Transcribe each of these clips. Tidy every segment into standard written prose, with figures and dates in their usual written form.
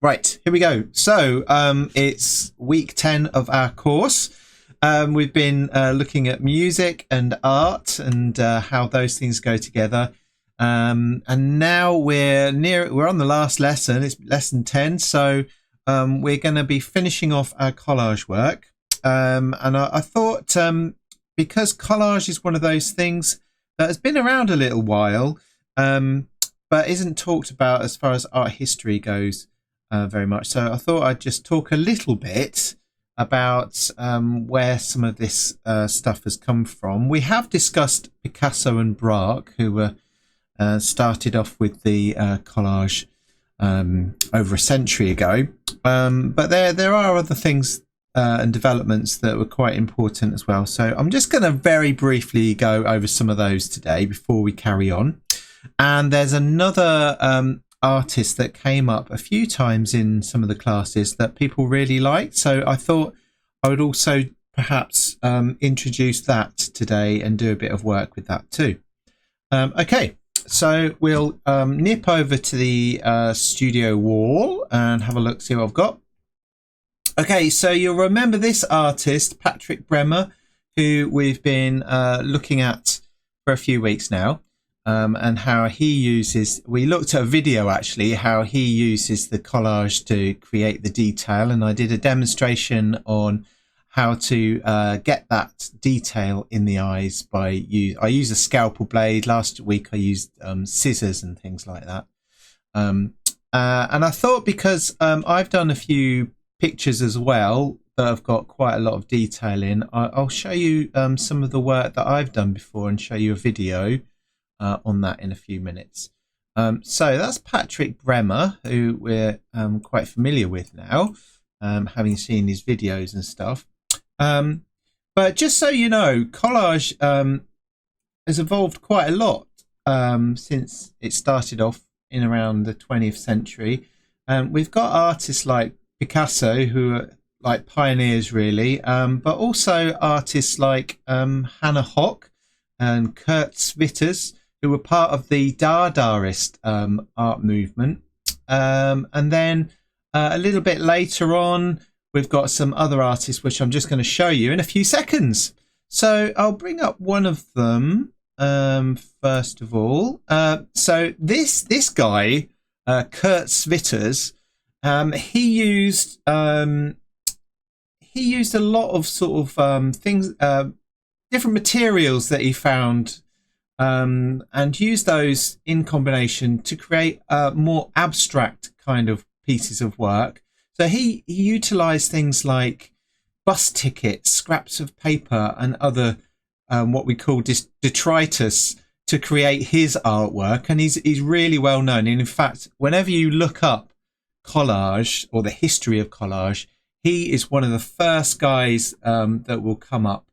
Right, here we go. So it's week 10 of our course. We've been looking at music and art and how those things go together. And now we're on the last lesson. It's lesson 10. So we're going to be finishing off our collage work. And I thought because collage is one of those things that has been around a little while, but isn't talked about as far as art history goes very much. So I thought I'd just talk a little bit about where some of this stuff has come from. We have discussed Picasso and Braque, who were started off with the collage over a century ago. But there are other things and developments that were quite important as well. So I'm just going to very briefly go over some of those today before we carry on. And there's another artist that came up a few times in some of the classes that people really liked. So I thought I would also perhaps introduce that today and do a bit of work with that too. Okay, so we'll nip over to the studio wall and have a look, see what I've got. Okay, so you'll remember this artist, Patrick Bremer, who we've been looking at for a few weeks now. And how he uses, we looked at a video actually, how he uses the collage to create the detail, and I did a demonstration on how to get that detail in the eyes by I use a scalpel blade. Last week I used scissors and things like that. And I thought because I've done a few pictures as well that have got quite a lot of detail in, I'll show you some of the work that I've done before and show you a video on that in a few minutes. So that's Patrick Bremer, who we're quite familiar with now, having seen his videos and stuff. But just so you know, collage has evolved quite a lot since it started off in around the 20th century. We've got artists like Picasso, who are like pioneers really, but also artists like Hannah Hock and Kurt Schwitters, who were part of the Dadaist art movement. And then a little bit later on, we've got some other artists, which I'm just going to show you in a few seconds. So I'll bring up one of them first of all. So this guy, Kurt Schwitters, he used a lot of sort of things, different materials that he found, and use those in combination to create more abstract kind of pieces of work. So he utilized things like bus tickets, scraps of paper, and other what we call detritus to create his artwork. And he's really well known. And in fact, whenever you look up collage or the history of collage, he is one of the first guys that will come up.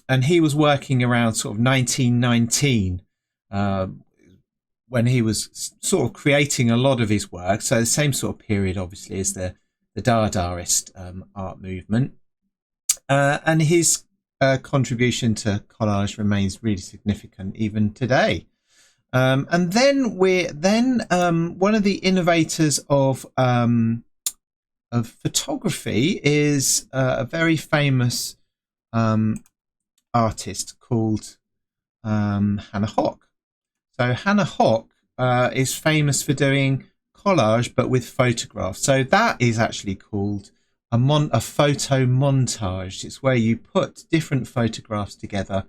And he was working around sort of 1919 when he was sort of creating a lot of his work. So the same sort of period, obviously, as the Dadaist art movement. And his contribution to collage remains really significant even today. And then one of the innovators of photography is a very famous artist called Hannah Hock. So Hannah Hock is famous for doing collage but with photographs. So that is actually called a photo montage. It's where you put different photographs together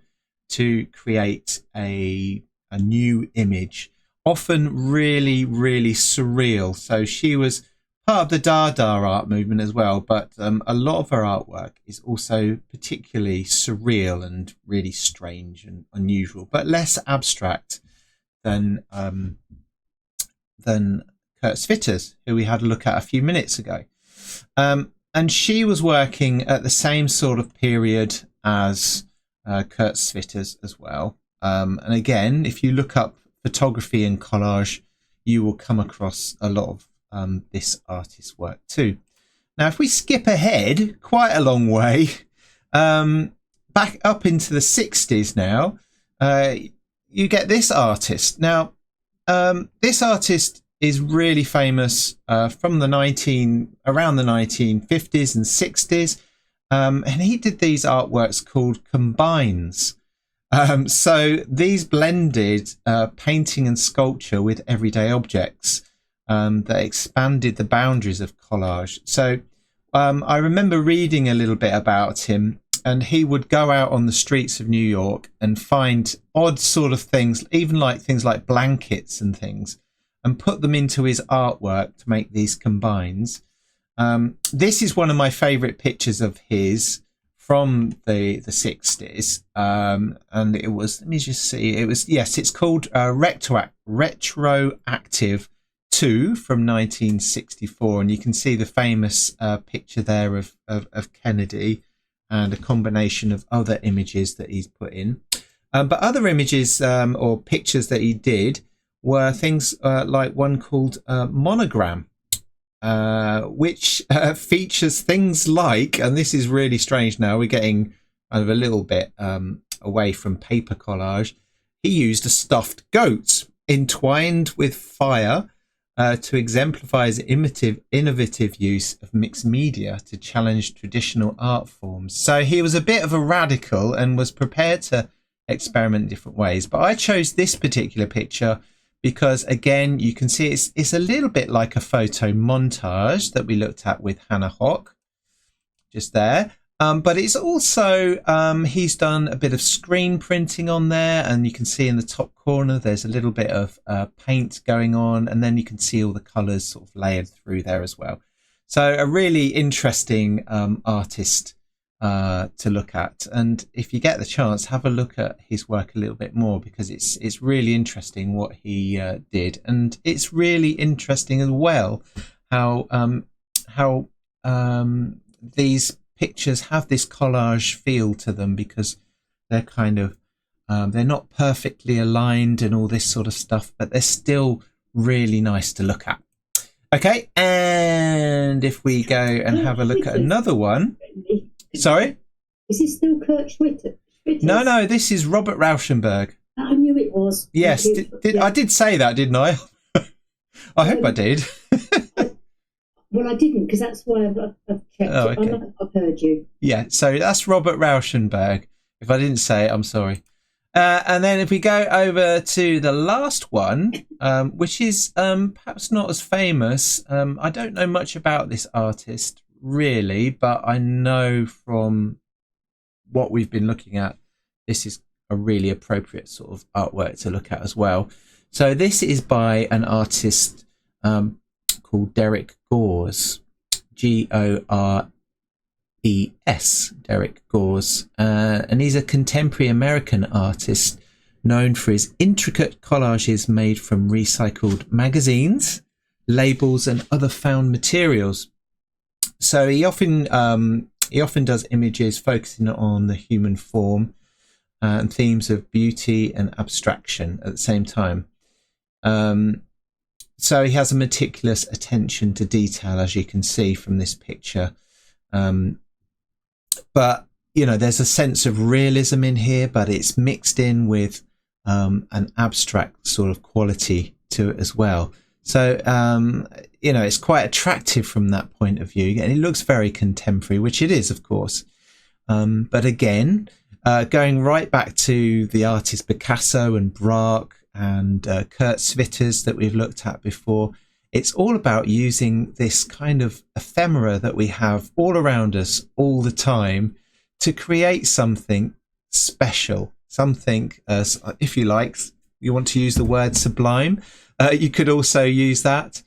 to create a new image, often really, really surreal. So she was part of the Dada art movement as well, but a lot of her artwork is also particularly surreal and really strange and unusual, but less abstract than Kurt Schwitters, who we had a look at a few minutes ago. And she was working at the same sort of period as Kurt Schwitters as well. And again, if you look up photography and collage, you will come across a lot of this artist's work too. Now, if we skip ahead quite a long way, back up into the 60s now, you get this artist. Now, this artist is really famous from the around the 1950s and 60s, and he did these artworks called combines. So these blended painting and sculpture with everyday objects that expanded the boundaries of collage. So I remember reading a little bit about him, and he would go out on the streets of New York and find odd sort of things, even like things like blankets and things, and put them into his artwork to make these combines. This is one of my favorite pictures of his from the 60s. And it was, let me just see, it was, yes, it's called Retroactive 2 from 1964. And you can see the famous picture there of Kennedy and a combination of other images that he's put in. But other images or pictures that he did were things like one called Monogram, which features things like, and this is really strange now, we're getting kind of a little bit away from paper collage. He used a stuffed goat entwined with fire to exemplify his innovative use of mixed media to challenge traditional art forms. So he was a bit of a radical and was prepared to experiment in different ways. But I chose this particular picture because, again, you can see it's a little bit like a photo montage that we looked at with Hannah Hock just there. But it's also, he's done a bit of screen printing on there, and you can see in the top corner there's a little bit of paint going on, and then you can see all the colours sort of layered through there as well. So a really interesting artist to look at, and if you get the chance, have a look at his work a little bit more, because it's really interesting what he did, and it's really interesting as well how these pictures have this collage feel to them, because they're kind of they're not perfectly aligned and all this sort of stuff, but they're still really nice to look at. Okay, and if we go and have a look at another one. Sorry? Is it still Kurt Schwitter? No, this is Robert Rauschenberg. I knew it was. Yes, I did say that, didn't I? I hope I did. Well, I didn't, because that's why I've checked. Oh, okay. I've heard you. Yeah, so that's Robert Rauschenberg. If I didn't say it, I'm sorry. And then if we go over to the last one, which is perhaps not as famous. I don't know much about this artist, really, but I know from what we've been looking at, this is a really appropriate sort of artwork to look at as well. So this is by an artist called Derek Gores, Gores, Derek Gores, and he's a contemporary American artist known for his intricate collages made from recycled magazines, labels, and other found materials. So he often does images focusing on the human form and themes of beauty and abstraction at the same time. So he has a meticulous attention to detail, as you can see from this picture. But, you know, there's a sense of realism in here, but it's mixed in with an abstract sort of quality to it as well. So, you know, it's quite attractive from that point of view. And it looks very contemporary, which it is, of course. But again, going right back to the artists Picasso and Braque and Kurt Schwitters that we've looked at before, it's all about using this kind of ephemera that we have all around us all the time to create something special, something, if you like, you want to use the word sublime, you could also use that,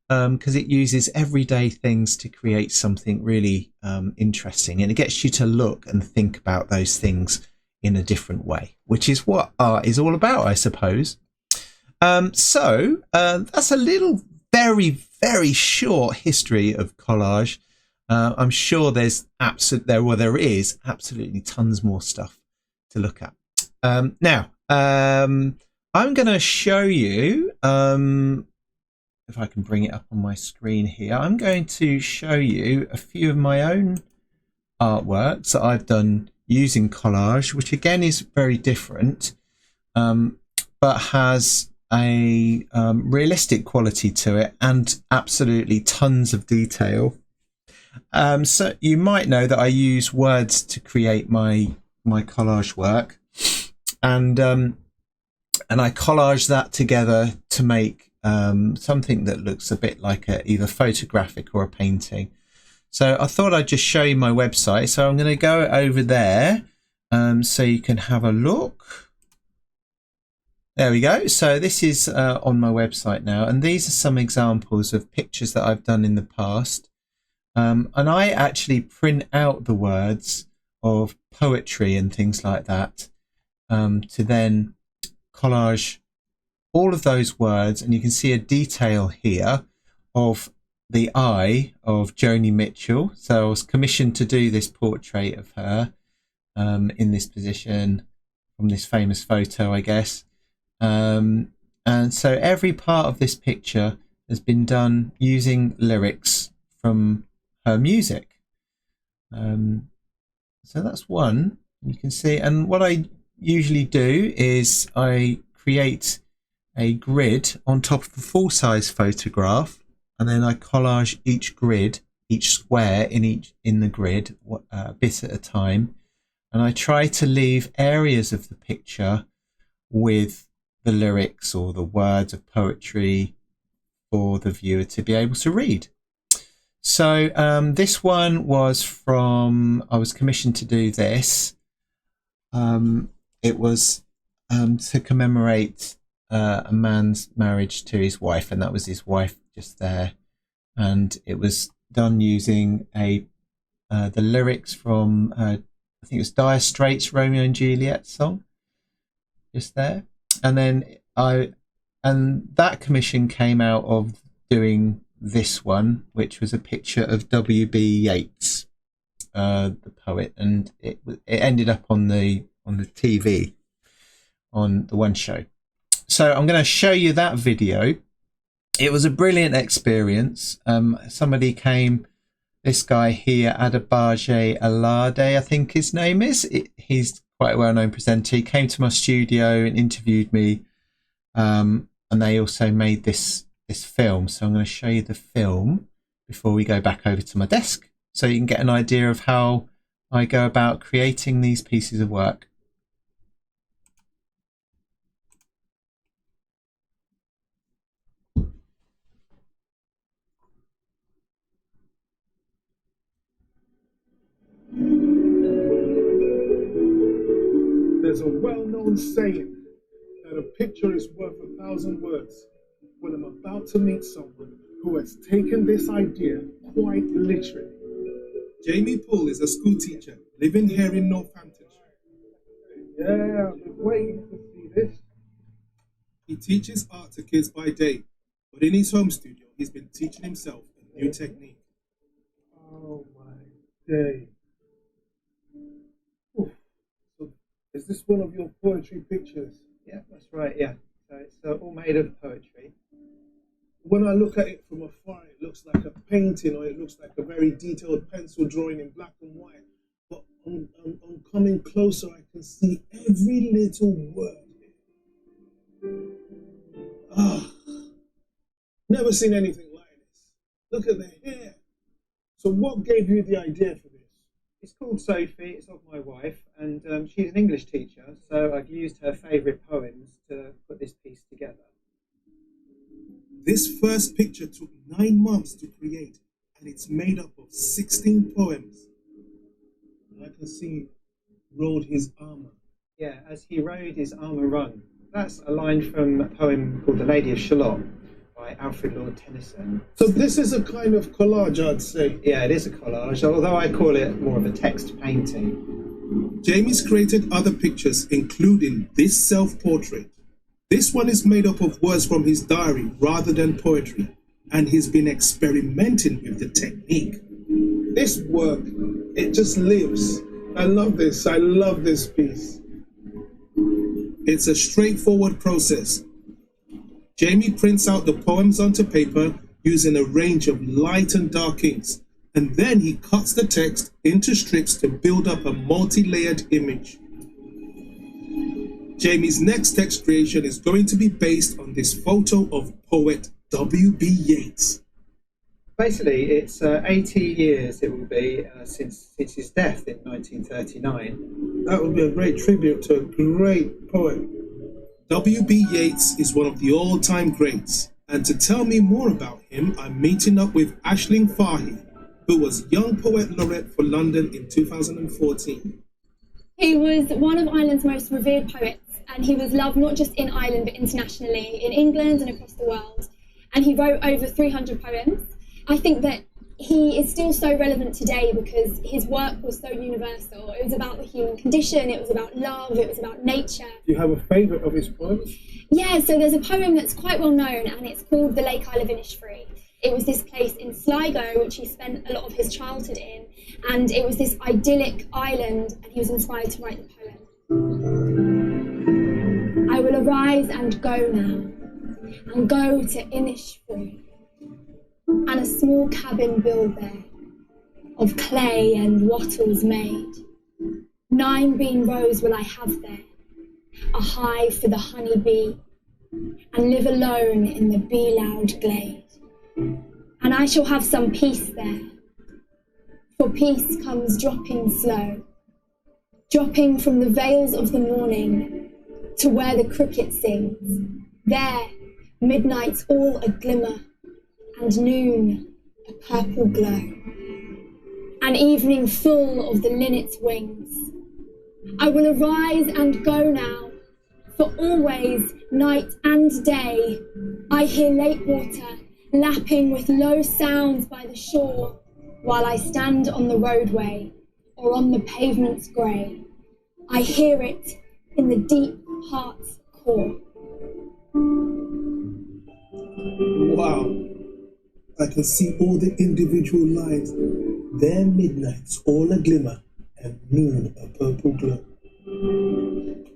because it uses everyday things to create something really interesting, and it gets you to look and think about those things in a different way, which is what art is all about, I suppose. So that's a little very, very short history of collage. I'm sure there is absolutely tons more stuff to look at. Now, I'm going to show you, if I can bring it up on my screen here, I'm going to show you a few of my own artworks that I've done using collage, which again is very different, but has a realistic quality to it and absolutely tons of detail. So you might know that I use words to create my collage work, and I collage that together to make something that looks a bit like either photographic or a painting. So I thought I'd just show you my website. So I'm going to go over there so you can have a look. There we go. So this is on my website now, and these are some examples of pictures that I've done in the past. And I actually print out the words of poetry and things like that to then collage all of those words, and you can see a detail here of the eye of Joni Mitchell. So I was commissioned to do this portrait of her in this position from this famous photo, I guess. And so every part of this picture has been done using lyrics from her music. So that's one, you can see. And what I usually do is I create a grid on top of a full-size photograph, and then I collage each grid, each square in the grid a bit at a time, and I try to leave areas of the picture with the lyrics or the words of poetry for the viewer to be able to read. So this one was from, I was commissioned to do this. It was to commemorate a man's marriage to his wife, and that was his wife just there. And it was done using the lyrics from, I think it was Dire Straits' Romeo and Juliet song, just there. And then that commission came out of doing this one, which was a picture of W.B. Yeats, the poet, and it ended up on the TV on the One Show. So I'm going to show you that video. It was a brilliant experience. Somebody came, this guy here, Adebayo Alade, I think his name is. He's quite a well-known presenter. He came to my studio and interviewed me, and they also made this film. So I'm going to show you the film before we go back over to my desk, so you can get an idea of how I go about creating these pieces of work. There's a well-known saying that a picture is worth 1,000 words. When I'm about to meet someone who has taken this idea quite literally. Jamie Poole is a school teacher living here in Northamptonshire. Yeah, I've been waiting to see this. He teaches art to kids by day, but in his home studio, he's been teaching himself a new technique. Oh my day. Oof. So is this one of your poetry pictures? Yeah, that's right. Yeah, so it's all made of poetry. When I look at it from afar, it looks like a painting, or it looks like a very detailed pencil drawing in black and white. But on coming closer, I can see every little word. Ah, never seen anything like this. Look at the hair. So what gave you the idea for this? It's called Sophie. It's of my wife, and she's an English teacher, so I've used her favourite poems to put this piece together. This first picture took 9 months to create, and it's made up of 16 poems. And I can see rode his armour. Yeah, as he rode his armour run. That's a line from a poem called The Lady of Shalott by Alfred Lord Tennyson. So this is a kind of collage, I'd say. Yeah, it is a collage, although I call it more of a text painting. Jamie's created other pictures, including this self-portrait. This one is made up of words from his diary rather than poetry, and he's been experimenting with the technique. This work, it just lives. I love this. I love this piece. It's a straightforward process. Jamie prints out the poems onto paper using a range of light and dark inks, and then he cuts the text into strips to build up a multi-layered image. Jamie's next text creation is going to be based on this photo of poet W.B. Yeats. Basically, it's 80 years it will be since his death in 1939. That would be a great tribute to a great poet. W.B. Yeats is one of the all-time greats, and to tell me more about him, I'm meeting up with Aisling Fahy, who was Young Poet Laureate for London in 2014. He was one of Ireland's most revered poets, and he was loved not just in Ireland but internationally, in England and across the world. And he wrote over 300 poems. I think that he is still so relevant today because his work was so universal. It was about the human condition, it was about love, it was about nature. Do you have a favourite of his poems? Yeah, so there's a poem that's quite well known, and it's called The Lake Isle of Innisfree. It was this place in Sligo which he spent a lot of his childhood in, and it was this idyllic island, and he was inspired to write the poem. I will arise and go now, and go to Innisfree, and a small cabin build there, of clay and wattles made. 9 bean rows will I have there, a hive for the honey bee, and live alone in the bee-loud glade. And I shall have some peace there, for peace comes dropping slow, dropping from the vales of the morning to where the cricket sings. There, midnight's all a glimmer, and noon a purple glow, and evening full of the linnet's wings. I will arise and go now, for always, night and day, I hear lake water lapping with low sounds by the shore, while I stand on the roadway or on the pavement's grey. I hear it in the deep heart's core. Wow. I can see all the individual lines. Their midnight's all a glimmer, and noon a purple glow.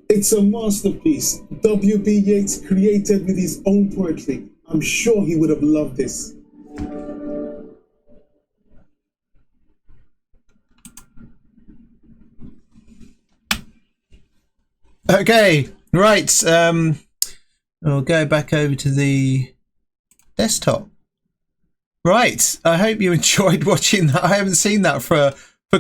It's a masterpiece. W.B. Yeats created with his own poetry. I'm sure he would have loved this. Okay, right. We'll go back over to the desktop. Right. I hope you enjoyed watching that. I haven't seen that for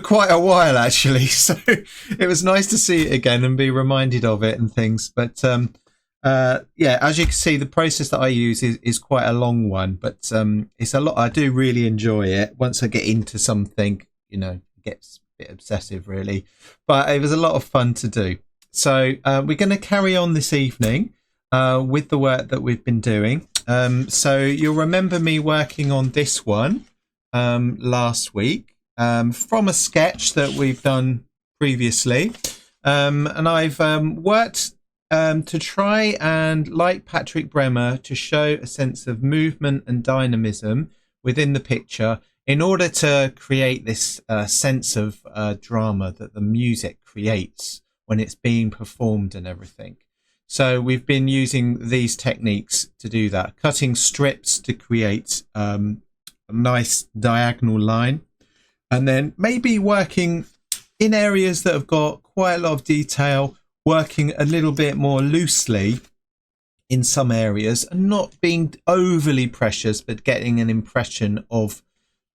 quite a while, actually. So it was nice to see it again and be reminded of it and things. But yeah, as you can see, the process that I use is quite a long one, but it's a lot. I do really enjoy it. Once I get into something, you know, it gets a bit obsessive, really. But it was a lot of fun to do. So we're going to carry on this evening with the work that we've been doing. So you'll remember me working on this one last week from a sketch that we've done previously. And I've worked to try and, like Patrick Bremer, to show a sense of movement and dynamism within the picture in order to create this sense of drama that the music creates when it's being performed and everything. So we've been using these techniques to do that, cutting strips to create a nice diagonal line, and then maybe working in areas that have got quite a lot of detail, working a little bit more loosely in some areas and not being overly precious, but getting an impression of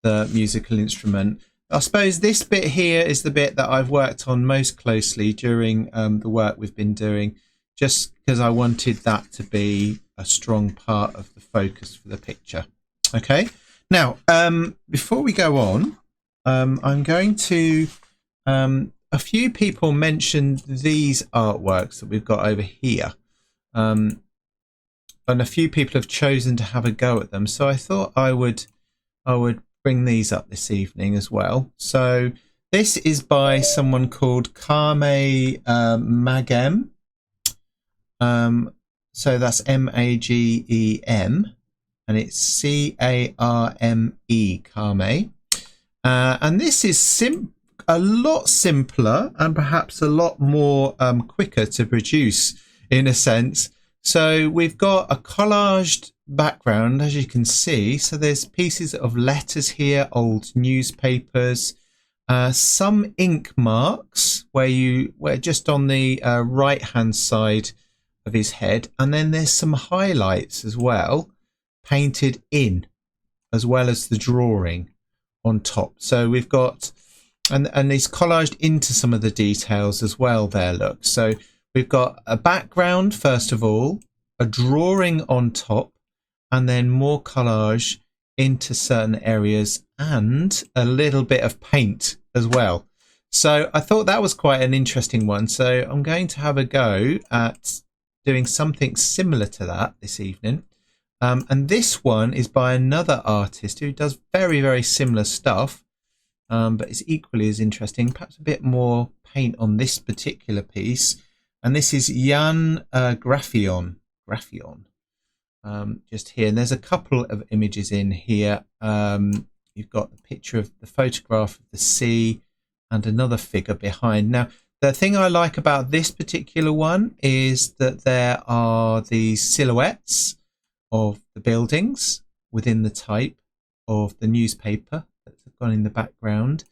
the musical instrument. I suppose this bit here is the bit that I've worked on most closely during the work we've been doing, just because I wanted that to be a strong part of the focus for the picture. Okay, now before we go on, I'm going to a few people mentioned these artworks that we've got over here, and a few people have chosen to have a go at them, so I thought I would bring these up this evening as well. So this is by someone called Carme Magem. So that's Magem, and it's Carme, Carme. And this is a lot simpler and perhaps a lot more quicker to produce in a sense. So we've got a collaged background, as you can see. So there's pieces of letters here, old newspapers, some ink marks where just on the right hand side of his head, and then there's some highlights as well painted in, as well as the drawing on top. So we've got and he's collaged into some of the details as well there, look. So we've got a background first of all, a drawing on top, and then more collage into certain areas and a little bit of paint as well. So I thought that was quite an interesting one. So I'm going to have a go at doing something similar to that this evening. And this one is by another artist who does very, very similar stuff, but it's equally as interesting, perhaps a bit more paint on this particular piece. And this is Jan Graffion. Just here, and there's a couple of images in here. You've got the picture of the photograph of the sea and another figure behind. Now, the thing I like about this particular one is that there are these silhouettes of the buildings within the type of the newspaper that's gone in the background,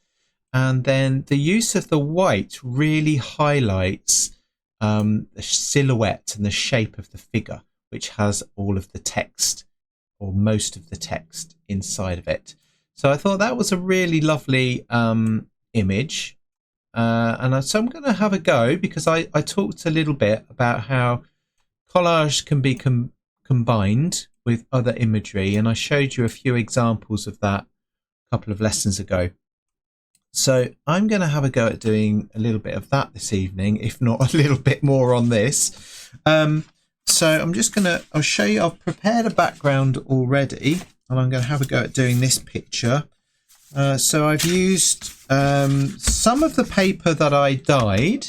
and then the use of the white really highlights the silhouette and the shape of the figure, which has all of the text or most of the text inside of it. So I thought that was a really lovely image, and so I'm going to have a go, because I talked a little bit about how collage can be combined with other imagery, and I showed you a few examples of that a couple of lessons ago. So I'm going to have a go at doing a little bit of that this evening, if not a little bit more on this. So I'm just going to, I'll show you, I've prepared a background already, and I'm going to have a go at doing this picture. So I've used some of the paper that I dyed,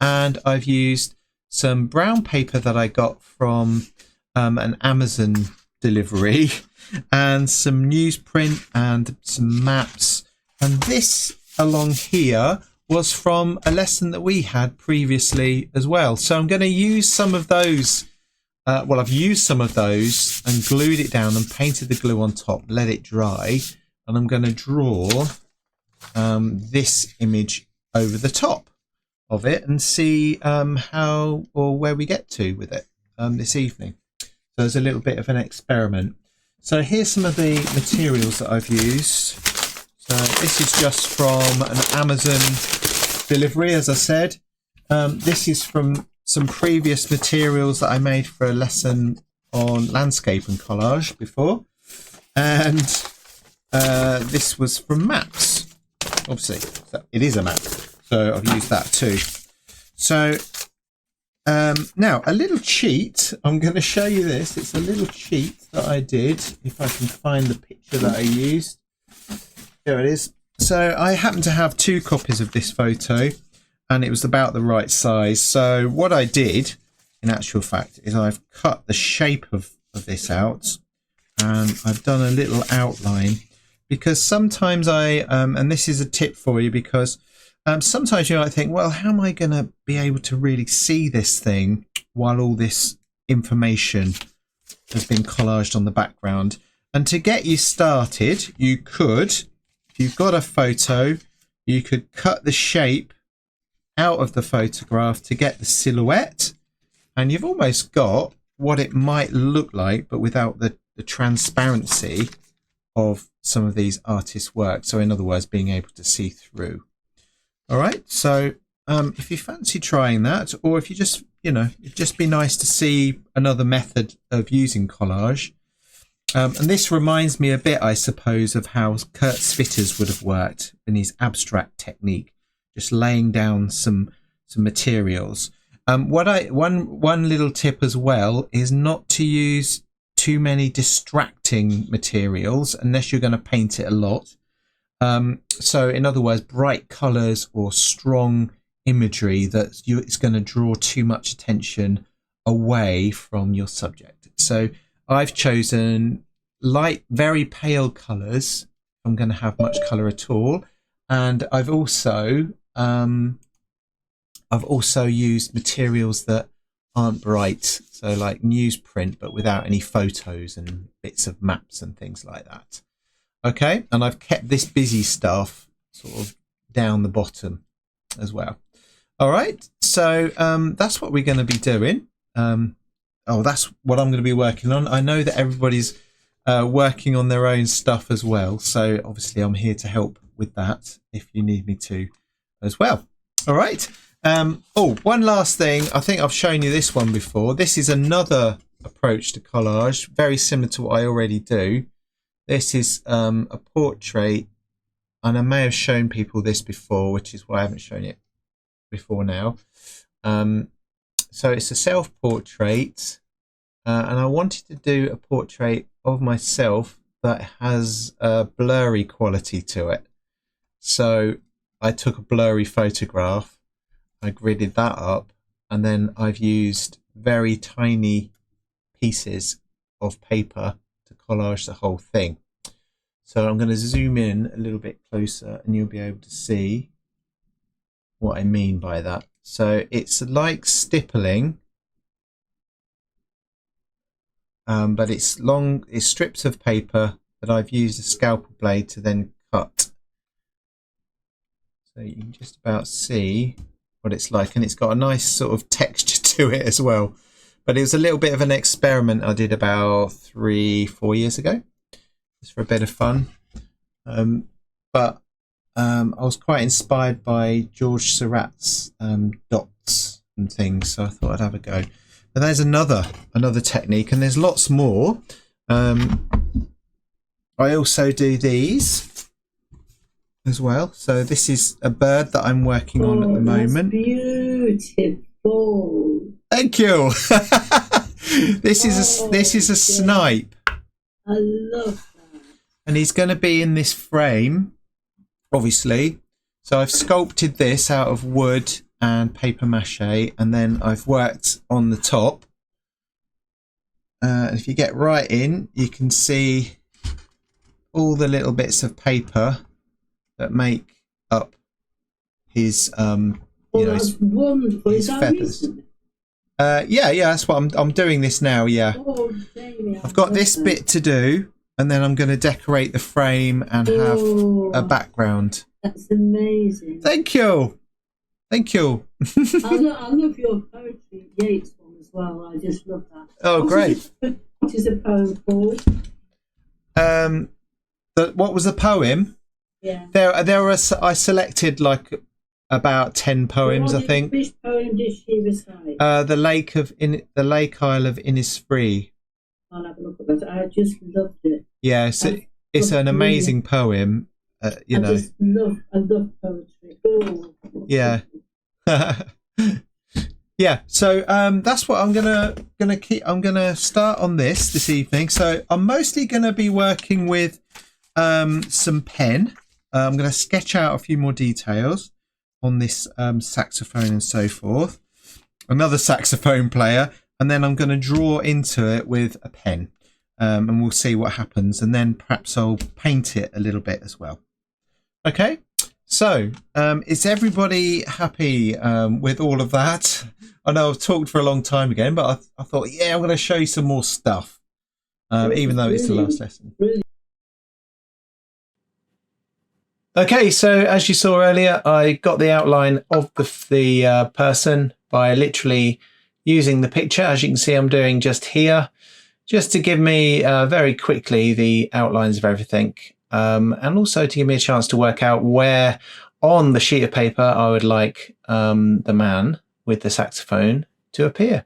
and I've used some brown paper that I got from an Amazon delivery, and some newsprint and some maps. And this along here was from a lesson that we had previously as well. So I'm going to use some of those. Well, I've used some of those and glued it down and painted the glue on top, let it dry, and I'm going to draw this image over the top of it and see how or where we get to with it this evening. So there's a little bit of an experiment. So here's some of the materials that I've used. So this is just from an Amazon delivery, as I said. This is from some previous materials that I made for a lesson on landscape and collage before. And this was from maps, obviously. So it is a map, so I've used that too. So now a little cheat. I'm going to show you this. It's a little cheat that I did, if I can find the picture that I used. There it is. So I happen to have 2 copies of this photo, and it was about the right size. So what I did, in actual fact, is I've cut the shape of this out, and I've done a little outline, because sometimes and this is a tip for you, because sometimes you might think, well, how am I going to be able to really see this thing while all this information has been collaged on the background? And to get you started, you could, if you've got a photo, you could cut the shape out of the photograph to get the silhouette, and you've almost got what it might look like, but without the transparency of some of these artists' work. So in other words, being able to see through. All right, so if you fancy trying that, or if you just, it'd just be nice to see another method of using collage. And this reminds me a bit, I suppose, of how Kurt Schwitters would have worked in his abstract technique, just laying down some materials. One little tip as well is not to use too many distracting materials unless you're going to paint it a lot. So in other words, bright colors or strong imagery it's going to draw too much attention away from your subject. So I've chosen light, very pale colors. I'm going to have much color at all, and I've also used materials that aren't bright, so like newsprint, but without any photos and bits of maps and things like that. Okay, and I've kept this busy stuff sort of down the bottom as well. All right, so that's what we're going to be doing. That's what I'm going to be working on. I know that everybody's working on their own stuff as well, so obviously I'm here to help with that if you need me to as well. All right. One last thing. I think I've shown you this one before. This is another approach to collage, very similar to what I already do. This is a portrait, and I may have shown people this before, which is why I haven't shown it before now. So it's a self-portrait, and I wanted to do a portrait of myself that has a blurry quality to it. So I took a blurry photograph, I gridded that up, and then I've used very tiny pieces of paper to collage the whole thing. So I'm going to zoom in a little bit closer and you'll be able to see what I mean by that. So it's like stippling, but it's strips of paper that I've used a scalpel blade to then cut. So you can just about see what it's like, and it's got a nice sort of texture to it as well. But it was a little bit of an experiment I did about 3-4 years ago, just for a bit of fun. But I was quite inspired by George Seurat's dots and things, so I thought I'd have a go. But there's another technique, and there's lots more. I also do these as well. So this is a bird that I'm working on at the moment. Beautiful. Thank you. This is a snipe. I love that. And he's going to be in this frame, obviously. So I've sculpted this out of wood and paper mache, and then I've worked on the top. If you get right in, you can see all the little bits of paper that make up his that's wonderful. his feathers. Yeah, that's what I'm doing this now. Yeah, I've got this bit to do, and then I'm going to decorate the frame and have a background. That's amazing. Thank you. I love your poetry, Yeats one as well. I just love that. Oh, great. What is a poem called? What was the poem? Yeah. I selected like about 10 poems, I think. Which poem did she recite? The Lake Isle of Innisfree. I'll have a look at that. I just loved it. Yeah, it's an amazing poem. I love poetry. Oh. Yeah. Yeah, so that's what I'm gonna start on this evening. So I'm mostly gonna be working with some pen. I'm gonna sketch out a few more details on this saxophone and so forth. Another saxophone player, and then I'm gonna draw into it with a pen, and we'll see what happens. And then perhaps I'll paint it a little bit as well. Okay. So, is everybody happy with all of that? I know I've talked for a long time again, but I thought, yeah, I'm going to show you some more stuff, even though it's the last lesson. Okay, so as you saw earlier, I got the outline of the person by literally using the picture. As you can see, I'm doing just here, just to give me very quickly the outlines of everything. And also to give me a chance to work out where on the sheet of paper I would like the man with the saxophone to appear.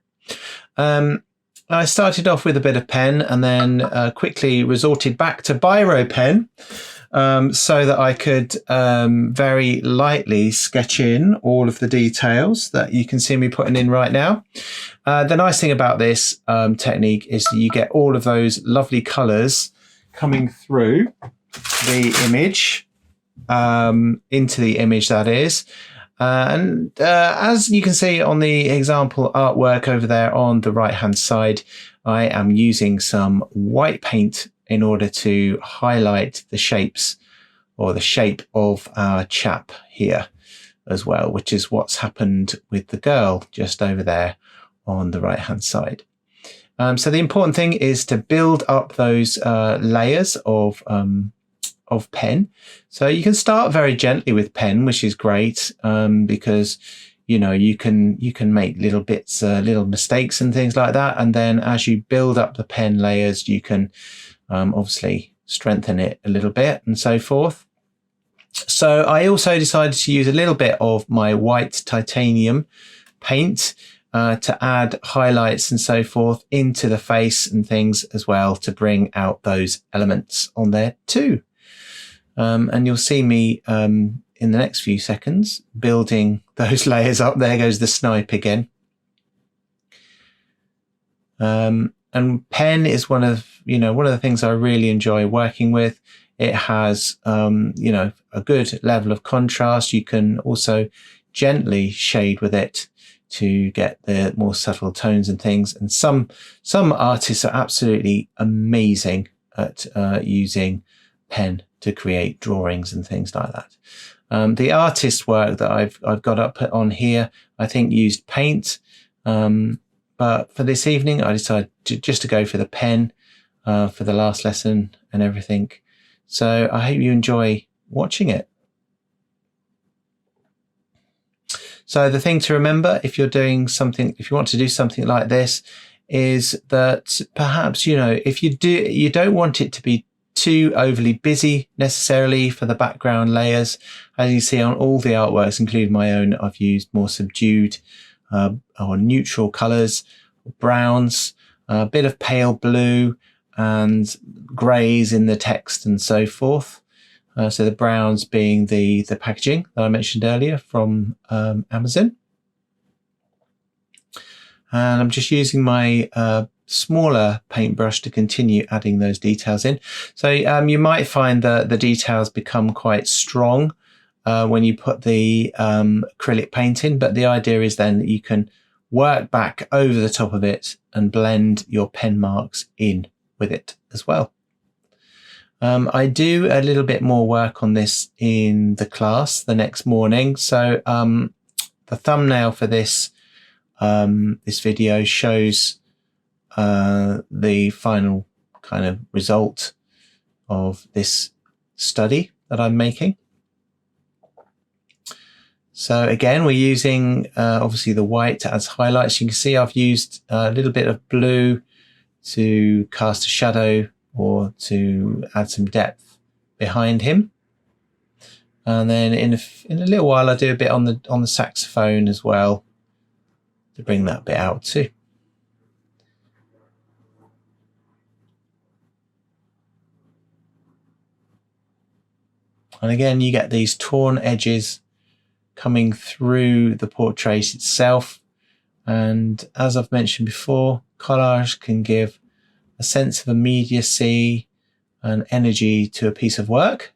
I started off with a bit of pen and then quickly resorted back to biro pen so that I could very lightly sketch in all of the details that you can see me putting in right now. The nice thing about this technique is that you get all of those lovely colours coming through the image, into the image, that is. And as you can see on the example artwork over there on the right hand side, I am using some white paint in order to highlight the shapes or the shape of our chap here as well, which is what's happened with the girl just over there on the right hand side. So the important thing is to build up those layers of of pen. So you can start very gently with pen, which is great, because you can make little bits, little mistakes and things like that. And then as you build up the pen layers, you can obviously strengthen it a little bit and so forth. So I also decided to use a little bit of my white titanium paint to add highlights and so forth into the face and things as well, to bring out those elements on there too. And you'll see me in the next few seconds building those layers up. There goes the snipe again. And pen is one of the things I really enjoy working with. It has a good level of contrast. You can also gently shade with it to get the more subtle tones and things. And some artists are absolutely amazing at using pen to create drawings and things like that. The artist work that I've got up on here, I think used paint, but for this evening I decided just to go for the pen for the last lesson and everything. So I hope you enjoy watching it. So the thing to remember if you want to do something like this, is that perhaps, if you don't want it to be too overly busy necessarily for the background layers. As you see on all the artworks, including my own, I've used more subdued or neutral colors, browns, a bit of pale blue and grays in the text and so forth. So the browns being the packaging that I mentioned earlier from Amazon. And I'm just using my smaller paintbrush to continue adding those details in. So you might find that the details become quite strong when you put the acrylic paint in, but the idea is then that you can work back over the top of it and blend your pen marks in with it as well. I do a little bit more work on this in the class the next morning. So the thumbnail for this video shows the final kind of result of this study that I'm making. So again, we're using obviously the white as highlights. You can see I've used a little bit of blue to cast a shadow or to add some depth behind him. And then in a little while, I'll do a bit on the saxophone as well to bring that bit out too. And again, you get these torn edges coming through the portrait itself. And as I've mentioned before, collage can give a sense of immediacy and energy to a piece of work,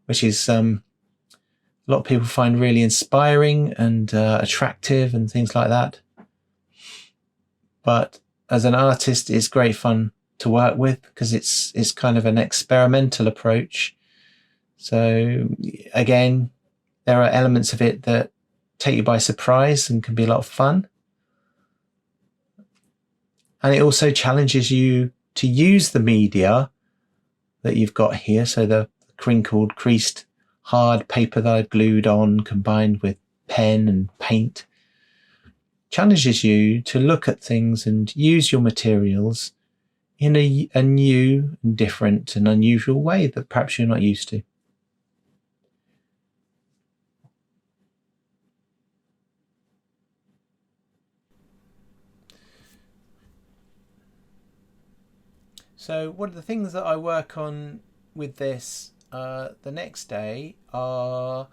which is a lot of people find really inspiring and attractive and things like that. But as an artist, it's great fun to work with because it's kind of an experimental approach. So again, there are elements of it that take you by surprise and can be a lot of fun. And it also challenges you to use the media that you've got here. So the crinkled, creased, hard paper that I've glued on combined with pen and paint challenges you to look at things and use your materials in a new and different and unusual way that perhaps you're not used to. So one of the things that I work on with this the next day are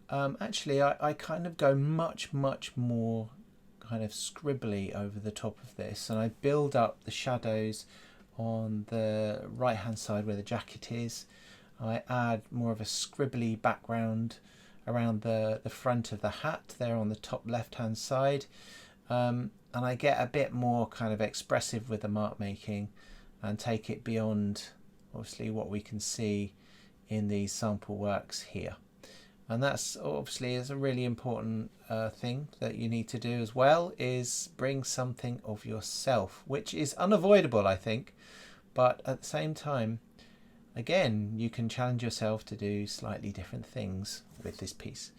actually I kind of go much more kind of scribbly over the top of this, and I build up the shadows on the right hand side where the jacket is. I add more of a scribbly background around the front of the hat there on the top left hand side, and I get a bit more kind of expressive with the mark making and take it beyond obviously what we can see in these sample works here. And that's obviously is a really important thing that you need to do as well, is bring something of yourself, which is unavoidable, I think, but at the same time again, you can challenge yourself to do slightly different things with this piece.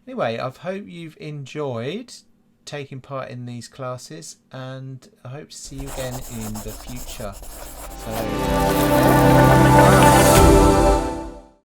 Anyway, I hope you've enjoyed taking part in these classes, and I hope to see you again in the future. So